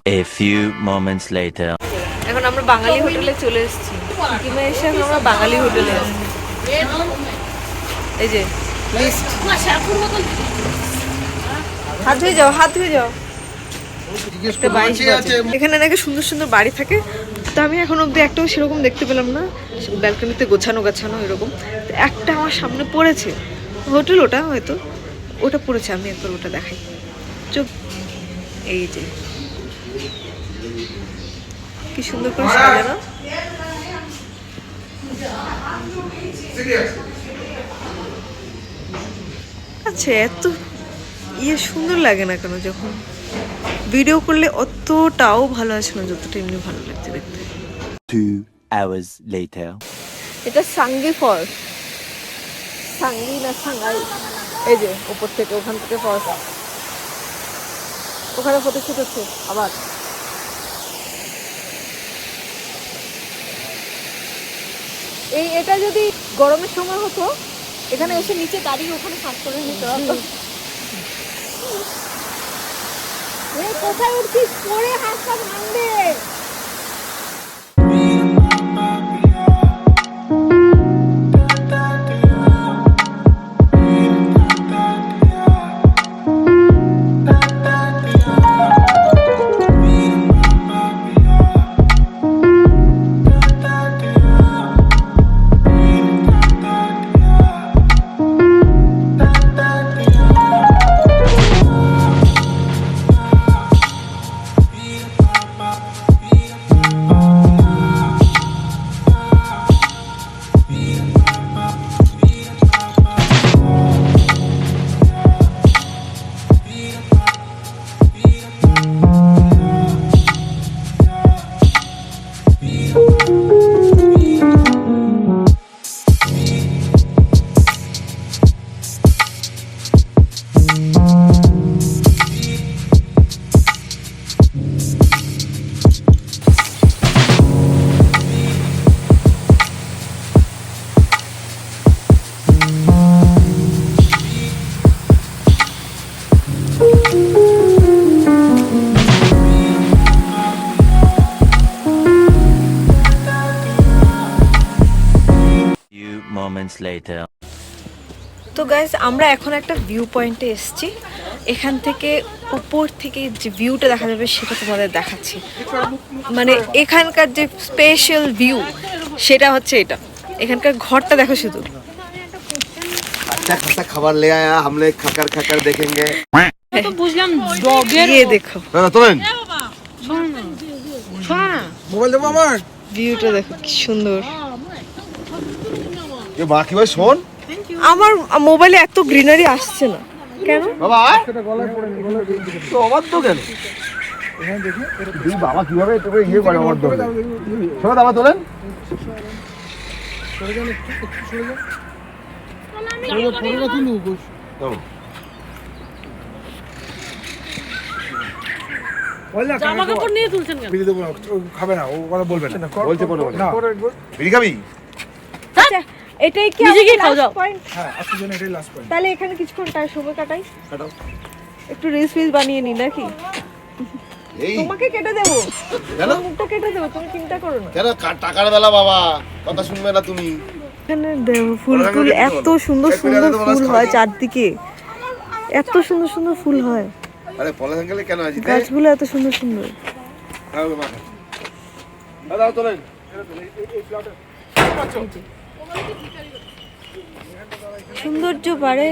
A few moments later. এখন আমরা বাঙালি হোটেলে চলে এসেছি। সিকিমে এসে এখন আমরা বাঙালি হোটেলে এসেছি। এই যে লিস্ট। হাত ধুয়ে যাও, হাত ধুয়ে যাও। এখানে নাকি সুন্দর সুন্দর বাড়ি থাকে, তো আমি এখন অব্দি একটাও সেরকম দেখতে পেলাম না। ব্যালকনিতে গোছানো গাছানো এরকম একটা আমার সামনে পড়েছে। হোটেল ওটা হয়তো, ওটা পড়েছে। আমি একবার ওটা দেখাই। চুপ। এই যে কি সুন্দর করে সাজানো। আচ্ছা, এত সুন্দর লাগে না কেন? যখন ভিডিও করলে অতটাও ভালো আসে না যতটা এমনি ভালো লাগছে দেখতে। 2 hours later. এটা সাঙ্গি ফলস, সাঙ্গি না সাঙ্গাই। এই যে উপর থেকে, ওখান থেকে ফলস, ওখানে ফটোশুট হচ্ছে আবার। এটা যদি গরমের সময় হতো, এখানে এসে নিচে দাঁড়িয়ে ওখানে কাজ করে নিতে হতো। কোথায় উঠছিস? পরে হাতটা ভাঙবে। Moments later. তো গাইস, আমরা এখন একটা ভিউ পয়েন্টে এসেছি। এখান থেকে উপর থেকে যে ভিউটা দেখা যাবে সেটা তোমাদের দেখাচ্ছি। মানে এখানকার যে স্পেশাল ভিউ সেটা হচ্ছে এটা। এখানকার ঘরটা দেখো শুধু। अच्छा खासा खबर ले आया, हम लोग खकर खकर देखेंगे। तो बुझलाम डॉगेर ये देखो, ना তোলেন মোবাইল দেবো আমার। ভিউটা দেখো কি সুন্দর। এ মা কি ভাই শোন, আমার মোবাইলে এত গ্রিনারি আসছে না কেন বাবা? তো অবাক তো কেন? এখানে দেখি এই বাবা কিভাবে এটা করে ইয়ে করে আমার দরকার। শোনো বাবা তোলেন। সরে যান, একটু সরে যান। ফটোটা তুলু বস। জামা কাপড় নিয়ে তুলছেন কেন? বিড়ি দেবো না, ও খাবে না, ও কথা বলবে না। বলছে কোনো না, বিড়ি খাবি? আচ্ছা, এটাই কি নিজে গিয়ে আমাদের খাও, last যাও। point? হ্যাঁ আজকের জন্য এটাই লাস্ট পয়েন্ট। তাহলে এখানে কিছুক্ষণ সময় কাটাই, কাটাও। একটু রিলস ফিলস বানিয়ে নি নাকি? এই তোমাকে কেটে দেবো, কেন? তোমার মুখটা কেটে দেবো, তুমি চিন্তা করো না। কেন টাকার বেলা বাবা, কথা শুনবে না তুমি? এখানে দেখো ফুল ফুল, এত সুন্দর সুন্দর ফুল হয় চারদিকে, এত সুন্দর সুন্দর ফুল হয়। আরে পলা সাঙ্গেলে কেন আছিস? গাছগুলো এত সুন্দর সুন্দর। খাও মা। দাদা তোলেন। সৌন্দর্য বাড়ে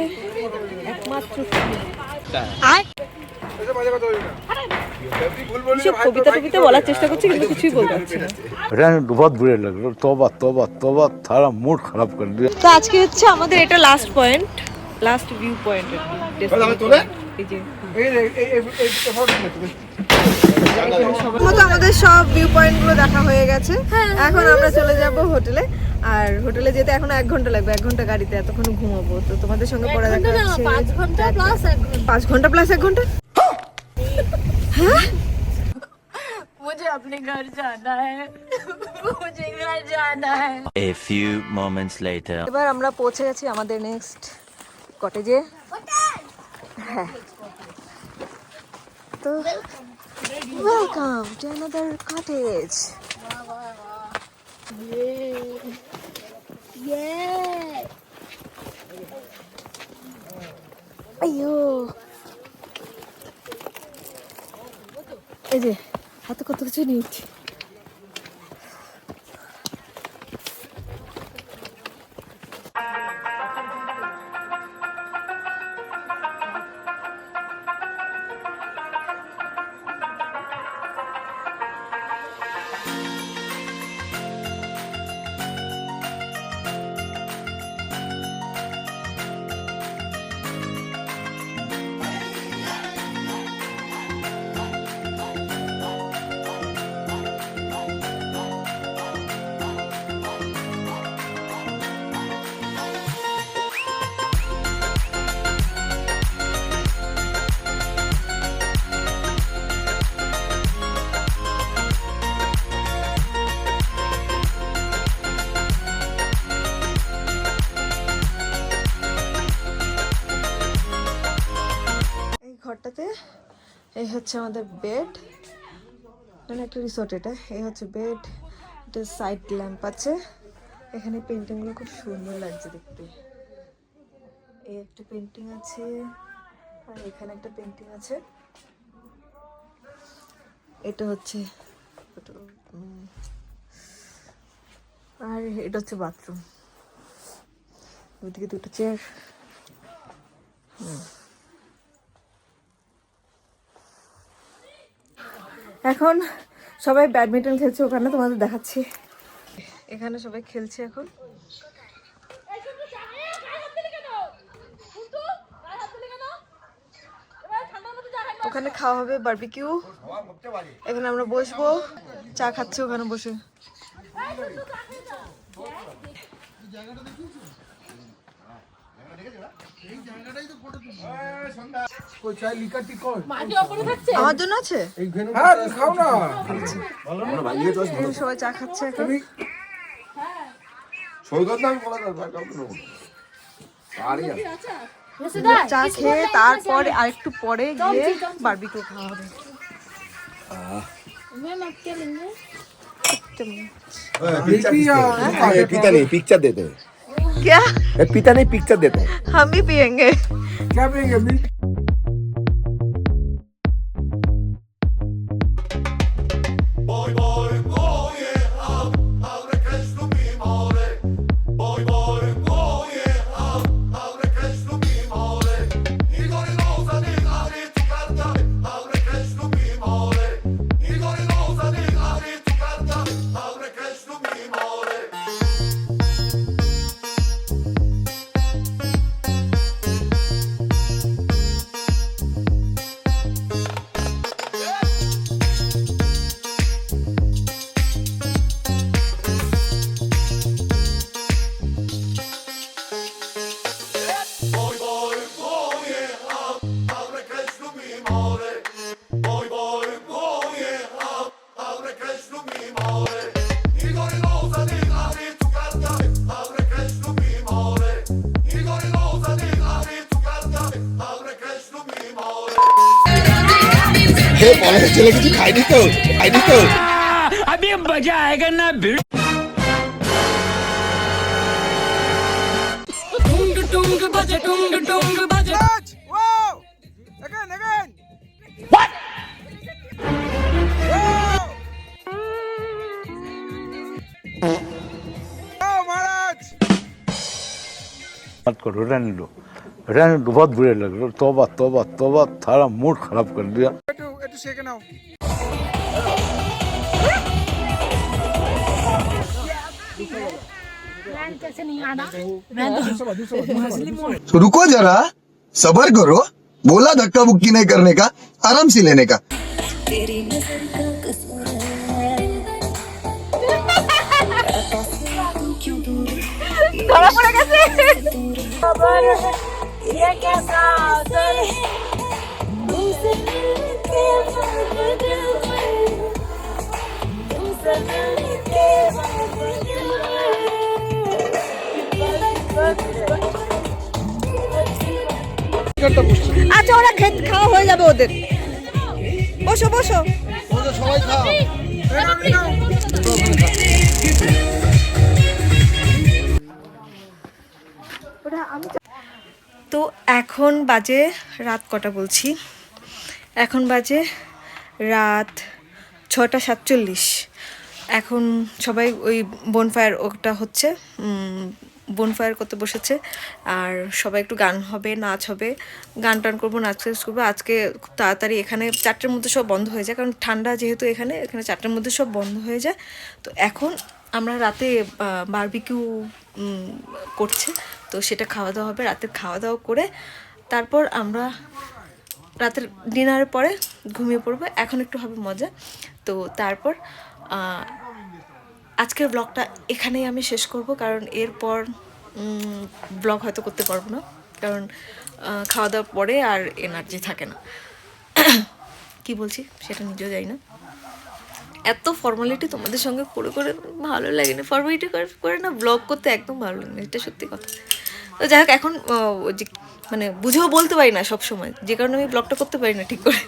একমাত্র ফুল। সব কবিতা টবিতা বলার চেষ্টা করছি কিন্তু কিছুই বলতে পারছি না। बहुत बुरे लग रहे। तौबा तौबा तौबा, सारा मूड खराब कर दिया। তো আজকে হচ্ছে আমাদের এটা last point, last view point. মতো আমাদের সব ভিউ পয়েন্ট গুলো দেখা হয়ে গেছে। এখন আমরা চলে যাব হোটেলে। আর হোটেলে যেতে এখন 1 ঘন্টা লাগবে, 1 ঘন্টা গাড়িতে, এতক্ষণ ঘুমাবো। তো তোমাদের সঙ্গে পরে দেখা হচ্ছে 5 ঘন্টা প্লাস 1 ঘন্টা। 5 ঘন্টা প্লাস 1 ঘন্টা। হ্যাঁ, मुझे अपने घर जाना है, मुझे घर जाना है। A few moments later. এবার আমরা পৌঁছে গেছি আমাদের নেক্সট কটেজে। হ্যাঁ, তো ওয়েলকাম টু অ্যানাদার কটেজ। আইয়ো এই যে হাতে কত কিছু নিয়েছি। ঘরটাতে এই হচ্ছে আমাদের বেড, মানে একটা রিসোর্ট এটা। এই হচ্ছে বেড, এটা সাইড ল্যাম্প আছে, এখানে পেন্টিংগুলো খুব সুন্দর লাগছে দেখতে। এই একটা পেন্টিং আছে আর এখানে একটা পেন্টিং আছে। এটা হচ্ছে আর এটা হচ্ছে বাথরুম, ওইদিকে দুটো চেয়ার। এখন সবাই ব্যাডমিন্টন খেলছে ওখানে, তোমাদের দেখাচ্ছি। এখানে সবাই খেলছে এখন। ওখানে খাওয়া হবে বারবিকিউ, এখানে আমরা বসবো, চা খাচ্ছি ওখানে বসে। আমার জন্য আছে, খাও না। সবাই চা খাচ্ছে এখন। চা খেয়ে তারপরে আরেকটু পরে গিয়ে বারবিকিউ খাওয়া হবে। पिता नहीं पिक्चर देते हैं। क्या पिता नहीं पिक्चर देते हैं। हम भी पियेंगे। क्या पियेंगे अभी? चले किसी खाई तो अभी मजा आएगा ना भिड़। मत करो, रहने दो बहुत बुरे लग रहे। तौबा तौबा तौबा, सारा मूड खराब कर दिया। একটু শেখে নাও। तो रुको जरा, सबर करो। बोला धक्का बुक्की नहीं करने का, आराम से लेने का। ধরা পড়ে গেছে। আচ্ছা ওরা খাওয়া হয়ে যাবে ওদের। বসো বসো। সবাই খাও। তো এখন বাজে রাত কটা বলছি, এখন বাজে রাত 6:47। এখন সবাই ওই বনফায়ার ওটা হচ্ছে, বনফায়ার করতে বসেছে। আর সবাই একটু গান হবে, নাচ হবে, গান টান করবো, নাচ করবো। আজকে খুব তাড়াতাড়ি এখানে 4টের মধ্যে সব বন্ধ হয়ে যায়, কারণ ঠান্ডা যেহেতু এখানে 4টের মধ্যে সব বন্ধ হয়ে যায়। তো এখন আমরা রাতে বারবিকিউ করছে, তো সেটা খাওয়া দাওয়া হবে। রাতের খাওয়া দাওয়া করে তারপর আমরা রাতের ডিনারের পরে ঘুমিয়ে পড়বো। এখন একটু হবে মজা। তো তারপর আজকের ব্লগটা এখানেই আমি শেষ করব, কারণ এরপর ব্লগ হয়তো করতে পারবো না, কারণ খাওয়া দাওয়ার পরে আর এনার্জি থাকে না। কি বলছি সেটা নিজেও জানি না। এত ফর্মালিটি তোমাদের সঙ্গে করে করে ভালো লাগে না, ফর্মালিটি করে না ব্লগ করতে একদম ভালো লাগে না, এটা সত্যি কথা। তো যাই হোক, এখন মানে বুঝেও বলতে পারি না সব সময়, যে কারণে আমি ব্লগটা করতে পারি না ঠিক করে।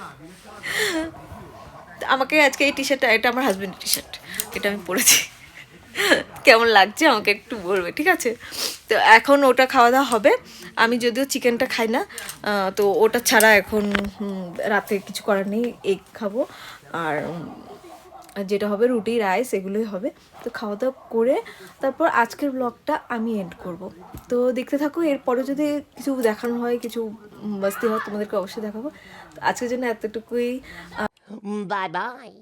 আমাকে আজকে এই টি শার্টটা, এটা আমার হাজব্যান্ডের টি শার্ট, এটা আমি পরেছি, কেমন লাগছে আমাকে একটু বলবে, ঠিক আছে? তো এখন ওটা খাওয়া দাওয়া হবে। আমি যদিও চিকেনটা খাই না, তো ওটা ছাড়া এখন রাতে কিছু করার নেই, এগ খাবো। আর যেটা হবে রুটি, রাইস, এগুলোই হবে। তো খাওয়া দাওয়া করে তারপর আজকের ব্লগটা আমি এন্ড করব। তো দেখতে থাকো, এরপরে যদি কিছু দেখানো হয়, কিছু মাস্তি হয়, তোমাদেরকে অবশ্যই দেখাবো। তো আজকের জন্য এতটুকুই। Bye bye.